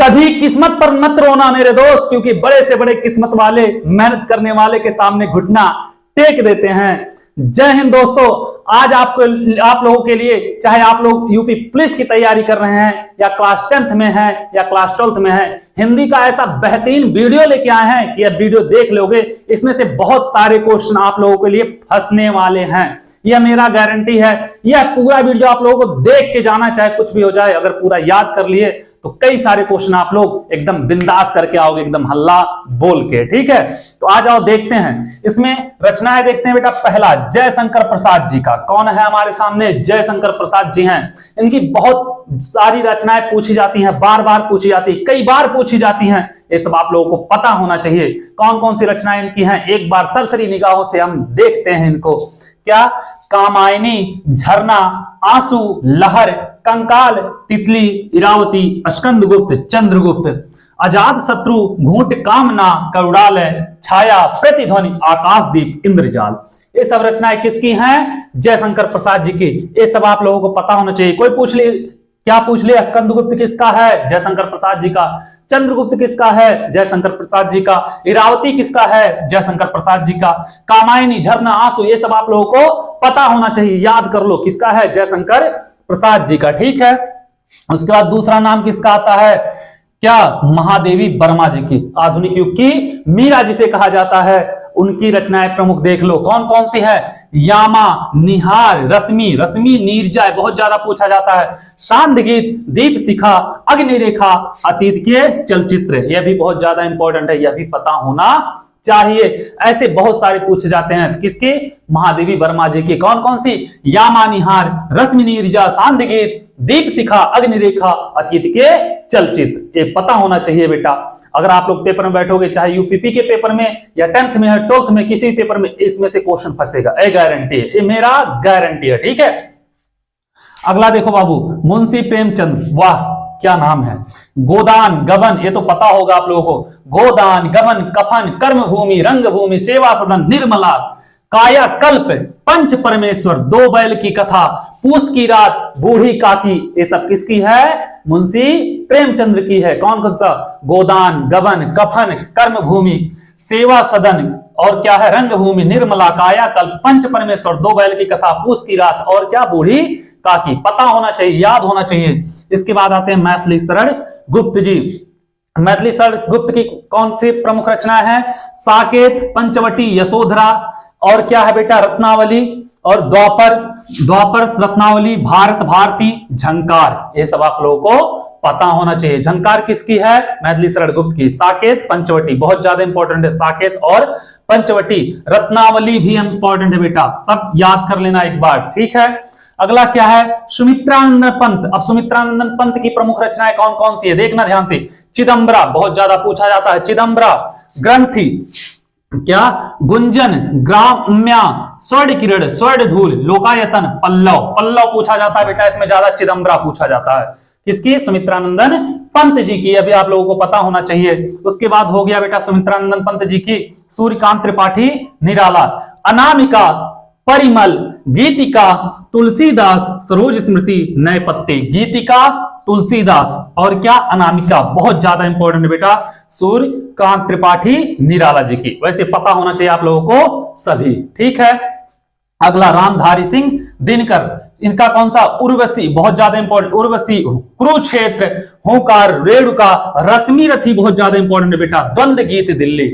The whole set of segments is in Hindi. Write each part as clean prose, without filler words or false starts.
कभी किस्मत पर मत रोना मेरे दोस्त, क्योंकि बड़े से बड़े किस्मत वाले मेहनत करने वाले के सामने घुटना टेक देते हैं। जय हिंद दोस्तों। आज आप लोगों के लिए, चाहे आप लोग यूपी पुलिस की तैयारी कर रहे हैं या क्लास 10th में हैं या क्लास 12th में हैं, हिंदी का ऐसा बेहतरीन वीडियो लेके आए हैं कि यह वीडियो देख लोगे, इसमें से बहुत सारे क्वेश्चन आप लोगों के लिए फंसने वाले हैं। यह मेरा गारंटी है। यह पूरा वीडियो आप लोगों को देख के जाना, चाहे कुछ भी हो जाए, अगर पूरा याद कर लिए तो कई सारे क्वेश्चन आप लोग एकदम बिंदास करके आओगे, एकदम हल्ला बोल के। ठीक है, तो आ जाओ देखते हैं। इसमें रचनाएं देखते हैं बेटा। पहला जयशंकर प्रसाद जी का, कौन है हमारे सामने? जयशंकर प्रसाद जी हैं। इनकी बहुत सारी रचनाएं पूछी जाती हैं, बार बार पूछी जाती है, कई बार पूछी जाती हैं। ये सब आप लोगों को पता होना चाहिए। कौन कौन सी रचनाएं इनकी हैं, एक बार सरसरी निगाहों से हम देखते हैं इनको। क्या? कामायनी, झरना, आंसू, लहर, कंकाल, तितली, इरावती, स्कंदगुप्त, चंद्रगुप्त, अजात शत्रु, घूंट कामना, करुणालय, छाया, प्रतिध्वनि, आकाशदीप, इंद्रजाल। ये सब रचनाएं किसकी हैं? जयशंकर प्रसाद जी की। ये सब आप लोगों को पता होना चाहिए। कोई पूछ ले, क्या पूछ ले? स्कंदगुप्त किसका है? जयशंकर प्रसाद जी का। चंद्रगुप्त किसका है? जयशंकर प्रसाद जी का। इरावती किसका है? जयशंकर प्रसाद जी का। कामायनी, झरना, आंसू, ये सब आप लोगों को पता होना चाहिए, याद कर लो किसका है? जयशंकर प्रसाद जी का। ठीक है, उसके बाद दूसरा नाम किसका आता है? क्या? महादेवी वर्मा जी की। आधुनिक युग की मीरा जिसे कहा जाता है, उनकी रचनाएं प्रमुख देख लो। कौन कौन सी है? यामा, निहार, रश्मि, रश्मि नीरजा, बहुत ज्यादा पूछा जाता है। शांत गीत, दीप शिखा, अग्निरेखा, अतीत के चलचित्र, यह भी बहुत ज्यादा इंपॉर्टेंट है, यह भी पता होना चाहिए। ऐसे बहुत सारे पूछे जाते हैं। किसके? महादेवी वर्मा जी की। कौन कौन सी? यामा, निहार, रश्मि नीरजा, शांत गीत, दीप शिखा, अग्निरेखा, अतीत के चलचित्र। ये पता होना चाहिए बेटा। अगर आप लोग पेपर में बैठोगे, चाहे यूपीपी के पेपर में या 10th में है, 12th में, किसी पेपर में इसमें से क्वेश्चन फंसेगा, ये गारंटी है, ये मेरा गारंटी है। ठीक है, अगला देखो बाबू, मुंशी प्रेमचंद। वाह क्या नाम है! गोदान, गबन, ये तो पता होगा आप लोगों को। गोदान, गबन, कफन, कर्मभूमि, रंगभूमि, सेवा सदन, निर्मला, काया कल्प, पंच परमेश्वर, दो बैल की कथा, पूस की रात, बूढ़ी काकी, ये सब किसकी है? मुंशी प्रेमचंद्र की है। कौन कौन सा? गोदान, गबन, कफन, कर्मभूमि, सेवा सदन, और क्या है? रंगभूमि, निर्मला, काया कल्प, पंच परमेश्वर, दो बैल की कथा, पूस की रात, और क्या? बूढ़ी काकी। पता होना चाहिए, याद होना चाहिए। इसके बाद आते हैं मैथिली शरण गुप्त जी। मैथिली शरण गुप्त की कौन सी प्रमुख रचना है? साकेत, पंचवटी, यशोधरा, और क्या है बेटा? रत्नावली, और द्वापर रत्नावली, भारत भारती, झंकार। ये सब आप लोगों को पता होना चाहिए। झंकार किसकी है? मैथिली शरण गुप्त की। साकेत, पंचवटी बहुत ज्यादा इंपॉर्टेंट है, साकेत और पंचवटी। रत्नावली भी इंपॉर्टेंट है बेटा, सब याद कर लेना एक बार। ठीक है, अगला क्या है? सुमित्रानंदन पंत। अब सुमित्रानंदन पंत की प्रमुख रचनाएं कौन कौन सी है, देखना ध्यान से। चिदंबरा, बहुत ज्यादा पूछा जाता है। चिदंबरा, ग्रंथि, क्या? गुंजन, ग्राम्या, स्वर्ण किरण, स्वर्ण धूल, लोकायतन, पल्लव। पल्लव पूछा जाता है बेटा, इसमें ज्यादा चिदंबरा पूछा जाता है। किसकी? सुमित्रानंदन पंत जी की। अभी आप लोगों को पता होना चाहिए। उसके बाद हो गया बेटा सुमित्रानंदन पंत जी की सूर्यकांत त्रिपाठी निराला, अनामिका, परिमल, गीतिका, तुलसीदास, सरोज स्मृति, नए पत्ते। गीतिका, तुलसीदास, और क्या? अनामिका। बहुत ज्यादा इंपॉर्टेंट बेटा, सूर्यकांत त्रिपाठी निराला जी की। वैसे पता होना चाहिए आप लोगों को सभी। ठीक है, अगला रामधारी सिंह दिनकर। इनका कौन सा? उर्वशी, बहुत ज्यादा इंपॉर्टेंट। उर्वशी, कुरुक्षेत्र, हुंकार, रेणुका, रश्मि रथी, बहुत ज्यादा इंपॉर्टेंट बेटा। द्वंद्व गीत, दिल्ली।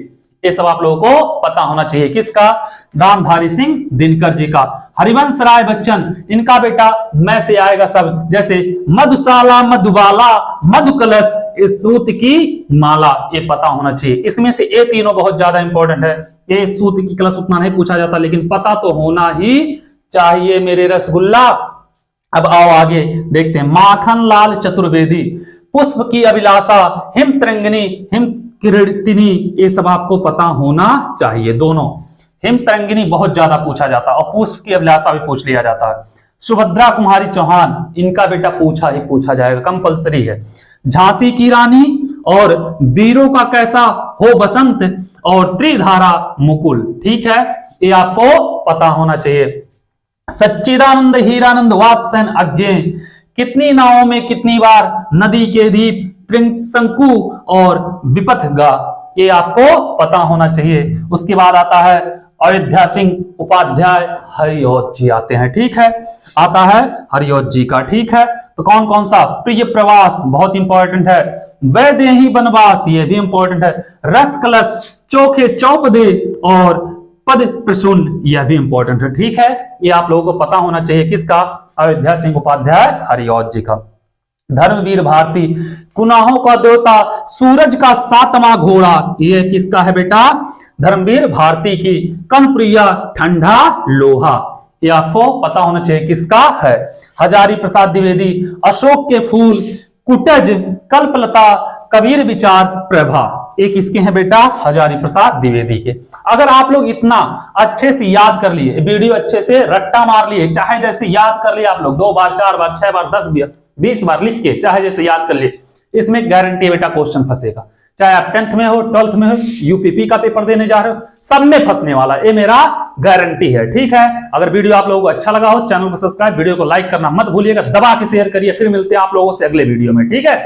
ये सब आप लोगों को पता होना चाहिए। किसका? रामधारी सिंह दिनकर जी का। हरिवंश राय बच्चन, इनका बेटा मैं से आएगा सब, जैसे मधुशाला, मधुबाला, मधुकलश, सूत की माला। ये पता होना चाहिए। इसमें से ये तीनों बहुत ज्यादा इंपॉर्टेंट है। ये सूत की कलश उतना नहीं पूछा जाता, लेकिन पता तो होना ही चाहिए मेरे रसगुल्ला। अब आओ आगे देखते हैं। माखन लाल चतुर्वेदी, पुष्प की अभिलाषा, हिम तरंगिनी, हिम किरटिनी, ये सब आपको पता होना चाहिए। दोनों, हिम तरंगिनी बहुत ज्यादा पूछा जाता है, और पुष्प की अभिलाषा भी पूछ लिया जाता है। सुभद्रा कुमारी चौहान, इनका बेटा पूछा ही पूछा जाएगा, कंपलसरी है। झांसी की रानी, और वीरों का कैसा हो बसंत, और त्रिधारा मुकुल। ठीक है, ये आपको पता होना चाहिए। सच्चिदानंद हीरानंद वात्सन अज्ञे, कितनी नावों में कितनी बार, नदी के दीप, त्रिशंकु और विपथगा, ये आपको पता होना चाहिए। उसके बाद आता है अयोध्या सिंह उपाध्याय, हरिऔध जी आते हैं, ठीक है, आता है हरिऔध जी का, ठीक है। तो कौन कौन सा, प्रिय प्रवास बहुत इंपॉर्टेंट है, वैदेही वनवास ये भी इंपॉर्टेंट है, रस कलश, चोखे चौपदे और पद प्रसून यह भी इंपॉर्टेंट है, ठीक है। ये आप लोगों को पता होना चाहिए, किसका, अयोध्या सिंह उपाध्याय हरिऔध जी का। धर्मवीर भारती, गुनाहों का देवता, सूरज का सातवां घोड़ा, ये किसका है बेटा, धर्मवीर भारती की। कनप्रिया, ठंडा लोहा, ये आपको पता होना चाहिए किसका है। हजारी प्रसाद द्विवेदी, अशोक के फूल, कुटज, कल्पलता, कबीर विचार, प्रभा, ये किसके हैं बेटा, हजारी प्रसाद द्विवेदी के। अगर आप लोग इतना अच्छे से याद कर लिए, वीडियो अच्छे से रट्टा मार लिए, चाहे जैसे याद कर लिए आप लोग 2 बार 4 बार 6 बार 10 बार 20 बार लिख के, चाहे जैसे याद कर लिए, इसमें गारंटी बेटा क्वेश्चन फंसेगा। चाहे आप 10th में हो, 12th में हो, यूपीपी का पेपर देने जा रहे हो, सब में फंसने वाला, ये मेरा गारंटी है, ठीक है। अगर वीडियो आप लोगों को अच्छा लगा हो, चैनल को सब्सक्राइब, वीडियो को लाइक करना मत भूलिएगा, दबा के शेयर करिए। फिर मिलते हैं आप लोगों से अगले वीडियो में, ठीक है।